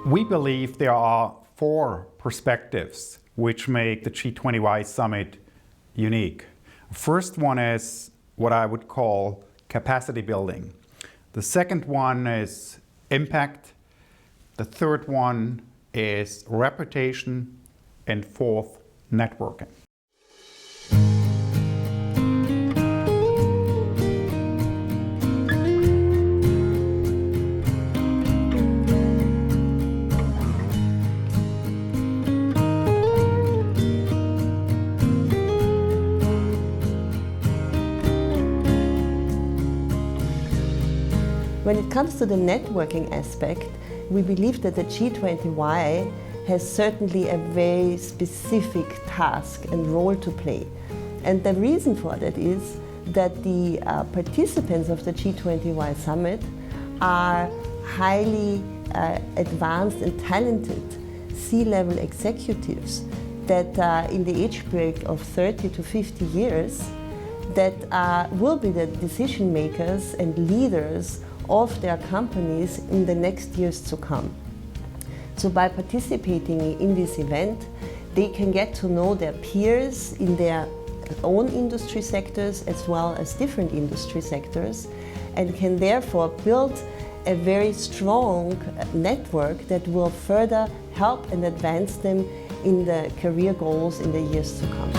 We believe there are four perspectives which make the G20Y Summit unique. First one is what I would call capacity building. The second one is impact. The third one is reputation. And fourth, networking. When it comes to the networking aspect, we believe that the G20Y has certainly a very specific task and role to play. And the reason for that is that the participants of the G20Y Summit are highly advanced and talented C-level executives that are in the age group of 30 to 50 years that will be the decision makers and leaders of their companies in the next years to come. So by participating in this event, they can get to know their peers in their own industry sectors as well as different industry sectors, and can therefore build a very strong network that will further help and advance them in the career goals in the years to come.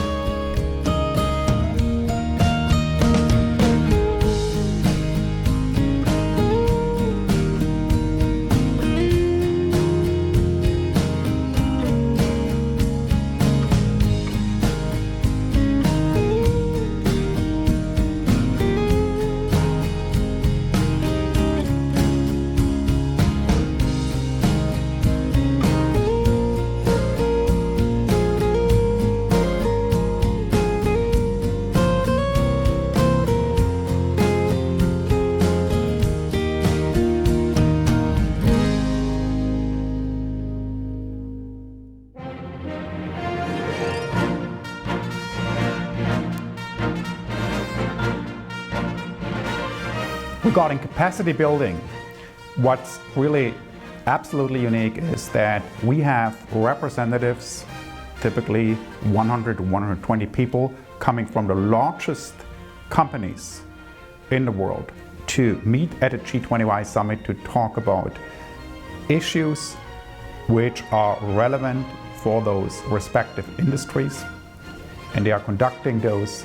Regarding capacity building, what's really absolutely unique is that we have representatives, typically 100 to 120 people, coming from the largest companies in the world to meet at a G20Y Summit to talk about issues which are relevant for those respective industries. And they are conducting those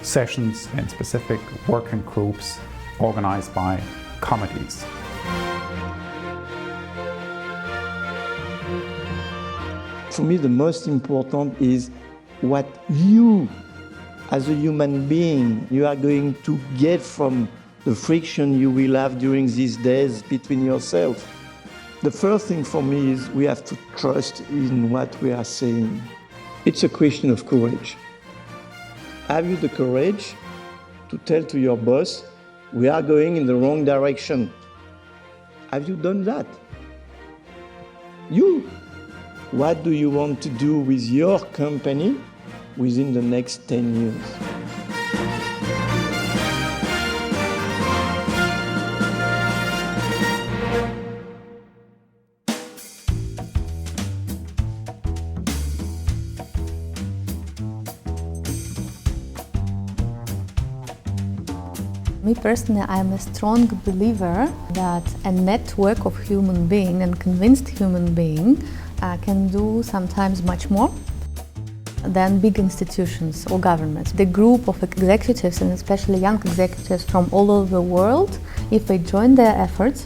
sessions in specific working groups organized by committees. For me, the most important is what you, as a human being, you are going to get from the friction you will have during these days between yourself. The first thing for me is we have to trust in what we are saying. It's a question of courage. Have you the courage to tell to your boss, we are going in the wrong direction? Have you done that? What do you want to do with your company within the next 10 years? Me personally, I am a strong believer that a network of human beings and convinced human beings can do sometimes much more than big institutions or governments. The group of executives, and especially young executives from all over the world, if they join their efforts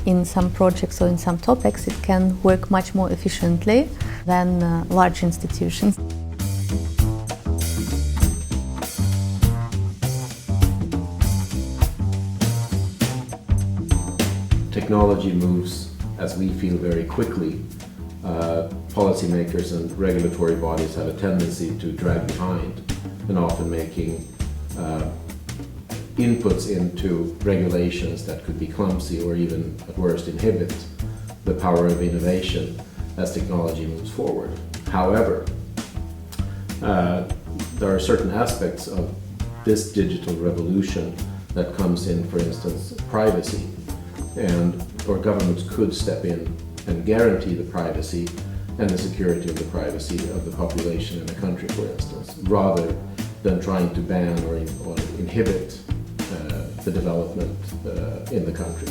in some projects or in some topics, it can work much more efficiently than large institutions. Technology moves, as we feel, very quickly. Policymakers and regulatory bodies have a tendency to drag behind and often making inputs into regulations that could be clumsy or even, at worst, inhibit the power of innovation as technology moves forward. However, there are certain aspects of this digital revolution that comes in, for instance, privacy, or governments could step in and guarantee the privacy and the security of the privacy of the population in a country, for instance, rather than trying to ban or inhibit the development in the country.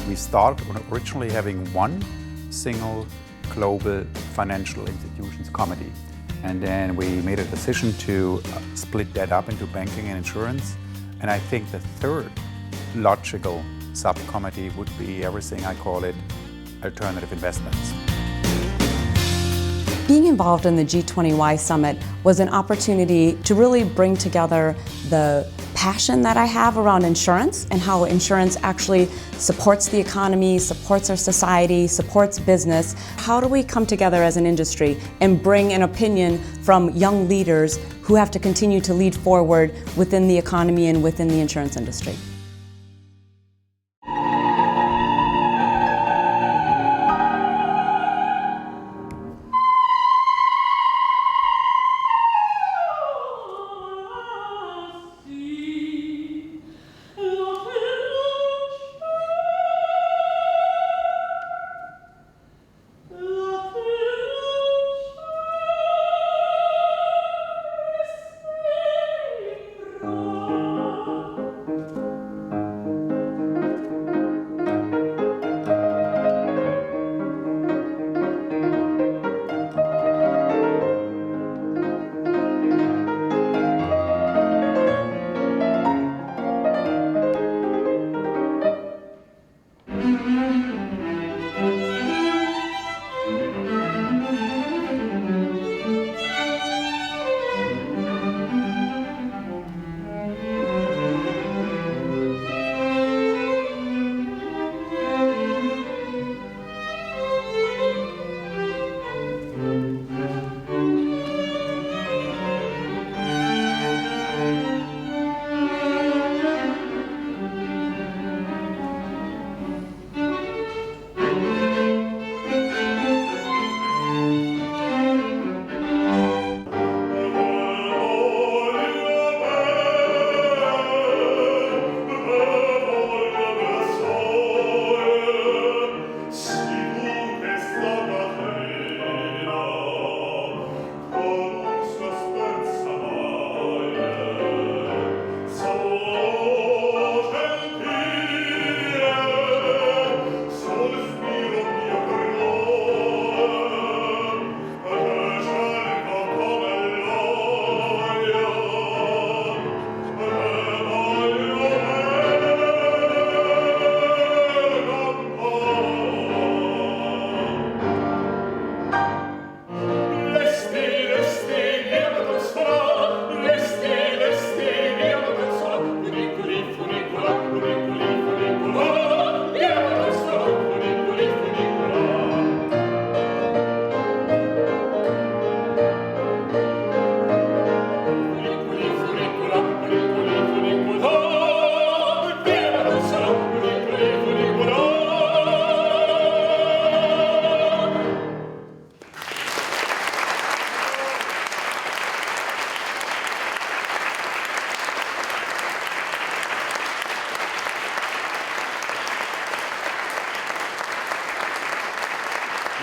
We started originally having one single global financial institutions committee. And then we made a decision to split that up into banking and insurance. And I think the third logical subcommittee would be everything I call it alternative investments. Being involved in the G20Y Summit was an opportunity to really bring together the passion that I have around insurance and how insurance actually supports the economy, supports our society, supports business. How do we come together as an industry and bring an opinion from young leaders who have to continue to lead forward within the economy and within the insurance industry?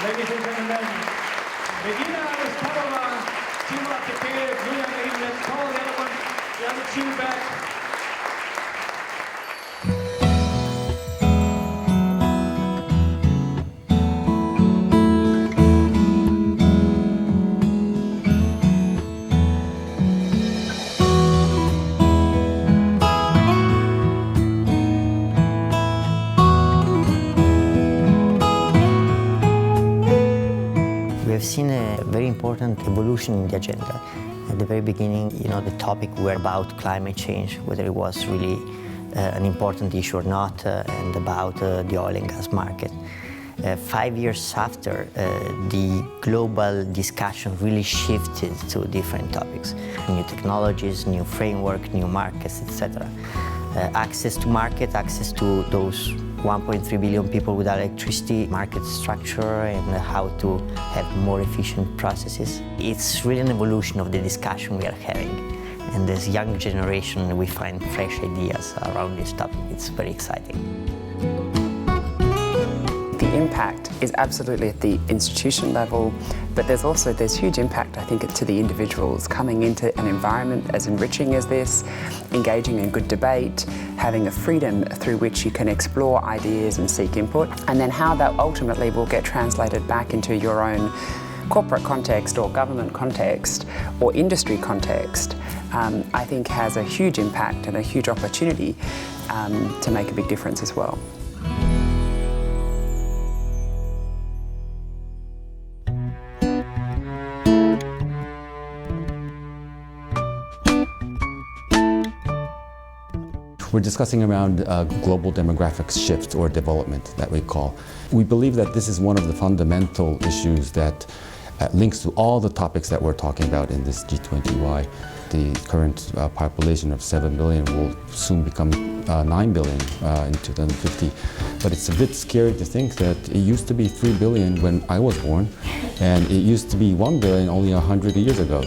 Ladies and gentlemen, Regina Aristotova, Timo Akepé, Julian Ehrenberg, Paul Edelman, Jan Schubert. We have seen a very important evolution in the agenda. At the very beginning, the topic were about climate change, whether it was really an important issue or not, and about the oil and gas market. 5 years after, the global discussion really shifted to different topics. New technologies, new framework, new markets, etc. Access to market, access to those 1.3 billion people without electricity, market structure, and how to have more efficient processes. It's really an evolution of the discussion we are having. And as young generation, we find fresh ideas around this topic. It's very exciting. The impact is absolutely at the institution level, but there's huge impact, I think, to the individuals coming into an environment as enriching as this, engaging in good debate, having a freedom through which you can explore ideas and seek input, and then how that ultimately will get translated back into your own corporate context or government context or industry context, I think has a huge impact and a huge opportunity to make a big difference as well. We're discussing around global demographic shift or development that we call. We believe that this is one of the fundamental issues that links to all the topics that we're talking about in this G20Y. The current population of 7 billion will soon become 9 billion in 2050. But it's a bit scary to think that it used to be 3 billion when I was born, and it used to be 1 billion only 100 years ago.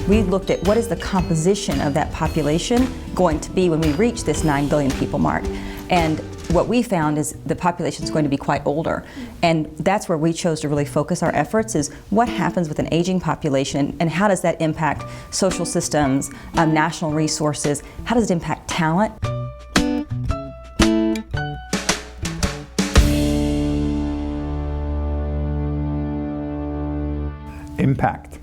We looked at what is the composition of that population going to be when we reach this 9 billion people mark. And what we found is the population is going to be quite older. And that's where we chose to really focus our efforts, is what happens with an aging population and how does that impact social systems, national resources, how does it impact talent? Impact.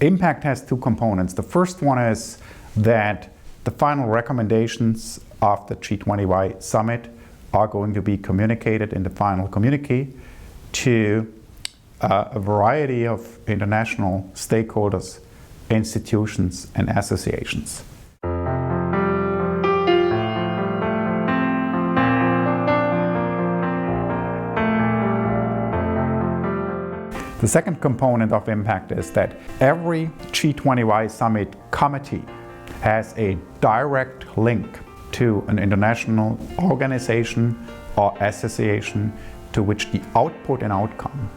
Impact has two components. The first one is that the final recommendations of the G20Y summit are going to be communicated in the final communique to a variety of international stakeholders, institutions, and associations. The second component of impact is that every G20Y summit committee has a direct link to an international organization or association to which the output and outcome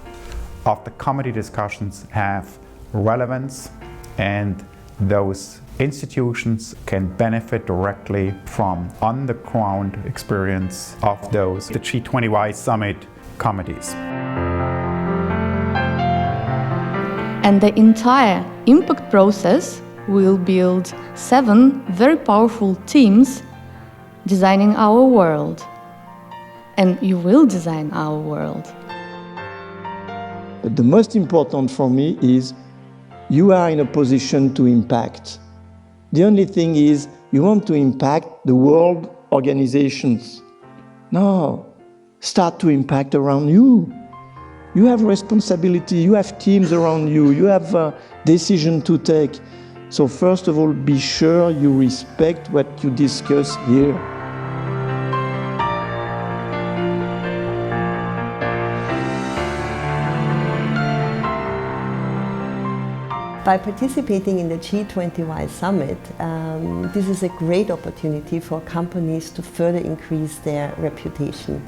of the committee discussions have relevance, and those institutions can benefit directly from on-the-ground experience of the G20Y summit committees. And the entire impact process will build 7 very powerful teams designing our world. And you will design our world. But the most important for me is you are in a position to impact. The only thing is you want to impact the world organizations. No, start to impact around you. You have responsibility, you have teams around you, you have a decision to take. So first of all, be sure you respect what you discuss here. By participating in the G20Y summit, this is a great opportunity for companies to further increase their reputation.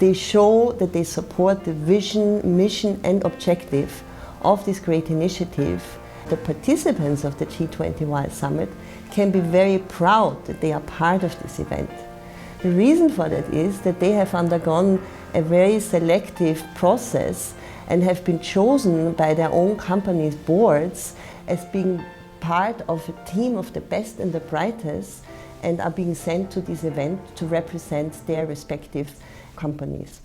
They show that they support the vision, mission and objective of this great initiative. The participants of the G20Y summit can be very proud that they are part of this event. The reason for that is that they have undergone a very selective process and have been chosen by their own company's boards as being part of a team of the best and the brightest, and are being sent to this event to represent their respective companies.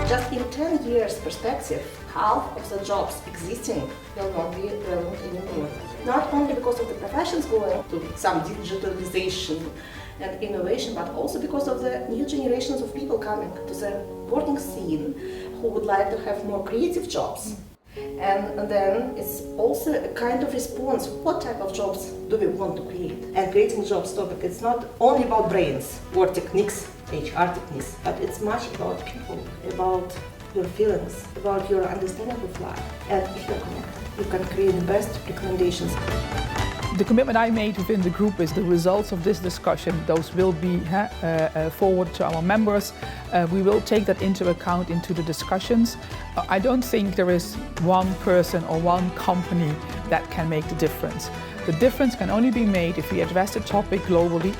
Just in 10 years perspective, half of the jobs existing will not be relevant anymore. Not only because of the professions going to some digitalization and innovation, but also because of the new generations of people coming to the working scene who would like to have more creative jobs. And then it's also a kind of response. What type of jobs do we want to create? And creating jobs topic, it's not only about brains or techniques, HR techniques, but it's much about people, about your feelings, about your understanding of life. And if you're connected, you can create the best recommendations. The commitment I made within the group is the results of this discussion. Those will be forwarded to our members. We will take that into account into the discussions. I don't think there is one person or one company that can make the difference. The difference can only be made if we address the topic globally.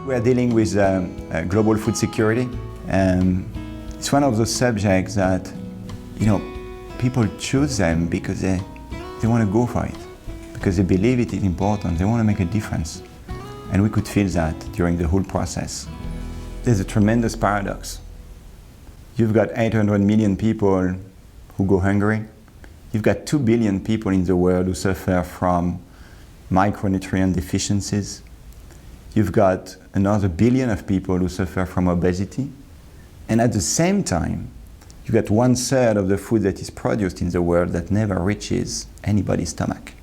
We are dealing with global food security. It's one of those subjects that, people choose them because they want to go for it, because they believe it is important, they want to make a difference. And we could feel that during the whole process. There's a tremendous paradox. You've got 800 million people who go hungry. You've got 2 billion people in the world who suffer from micronutrient deficiencies. You've got another billion of people who suffer from obesity. And at the same time, you've got 1/3 of the food that is produced in the world that never reaches anybody's stomach.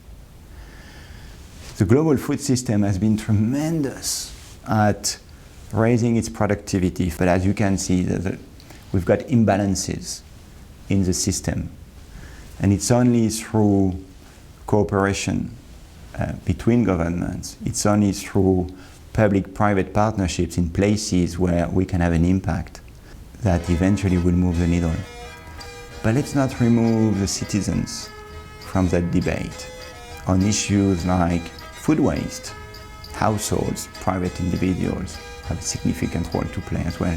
The global food system has been tremendous at raising its productivity, but as you can see, we've got imbalances in the system. And it's only through cooperation between governments, it's only through public-private partnerships in places where we can have an impact that eventually will move the needle. But let's not remove the citizens from that debate on issues like food waste. Households, private individuals have a significant role to play as well.